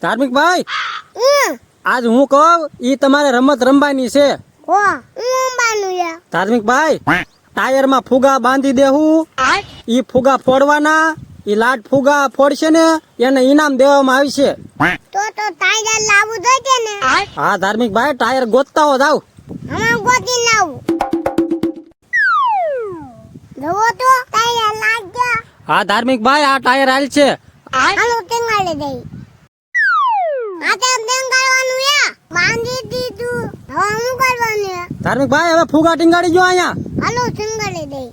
ધાર્મિક ભાઈ, હમ આજ હું કહું ઈ તમારે રમત રમવાની છે. હો હું બાનું યા ધાર્મિક ભાઈ, ટાયર માં ફુગા બાંધી દેવું, ઈ ફુગા ફોડવાના, ઈ લાટ ફુગા ફોડશે ને એને ઇનામ દેવામાં આવશે. તો ટાયર લાવું જોઈએ ને. હા ધાર્મિક ભાઈ, ટાયર ગોતતા હો જાવ. હમણાં ગોતી લાવું. જવો તો ટાયર લાગ્યા. હા ધાર્મિક ભાઈ, આ ટાયર હાલ છે. હાલો ટેંગાડી દઈ. આ તે ટેંગાડવાનું યા બાંધી દીધું. હવે હું કરવાનું યા. ધાર્મિક ભાઈ, હવે ફુગા ટીંગાડી જો અહીંયા. હાલો ટેંગાડી દઈ.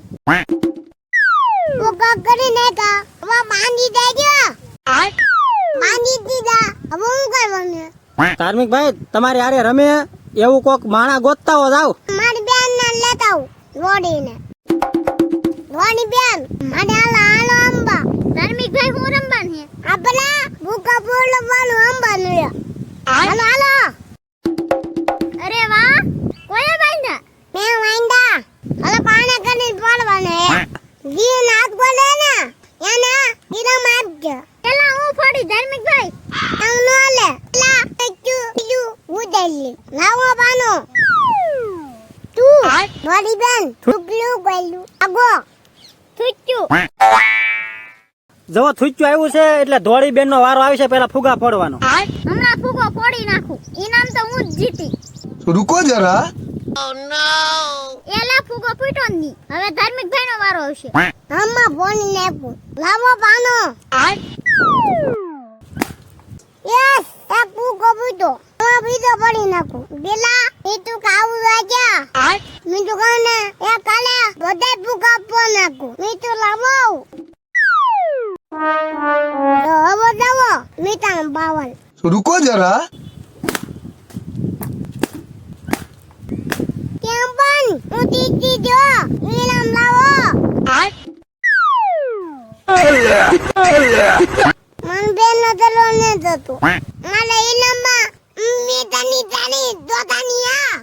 ફુગા કરીને કા હવે બાંધી દેજો. બાંધી દીધા. હવે હું કરવાનું યા. ધાર્મિક ભાઈ, તમારે આરે રમે એવું કોક માણા ગોતતા હો જાવ. મારી બેન ને લેતા આવું રોડીને. રોડી બેન મારે હાલો અંબા. ધાર્મિક ભાઈ હું રમવાનું છે. આપલા ભૂકા બોલવાનું અંબાનું છે. હાલો હાલો. અરે વાહ, કોયા બાંધા? મેં બાંધા. હાલો પાણી કરીને પડવાનું છે. જી નાથ બોલે ને એને ગીરમ આપજો. પેલા હું ફોડી ધાર્મિક ભાઈ. તું નો લે. પેલા તું ઉડેલી. લાવો બાનો. તું મારી બેન ઠુકલું ગયેલું આગો થુચ્ચું. જવો થુચ્ચું આવ્યું છે એટલે ધોળી બેન નો વારો આવે છે પેલા ફુગા ફોડવાનો. હમણાં ફૂગો ફોડી નાખું. ઇનામ તો હું જ જીતી. रुको जरा। એલા ફૂગો ફૂટ્યો જ નહીં. હવે ધાર્મિક ભાઈ નો વારો આવશે. હમણાં ફોની નાખું. લાવો બાનો. યસ, એક ફૂગો ફૂટ્યો. હવે બીજો ફોડી નાખું. પેલા મીઠું ખાવું રાજા. મીઠું ખાને એક કાલે બધા ફૂગા ફોડી નાખું. મીઠું લાવો. તો હવે જાવો મીઠા બાવન. रुको जरा। કેમ પણ હું જીતી જો. ઇનામ લાવો. મન બેન નો તલો ને જતો. મારે ઇનામ માં મીઠાની જાણી દોતાની આ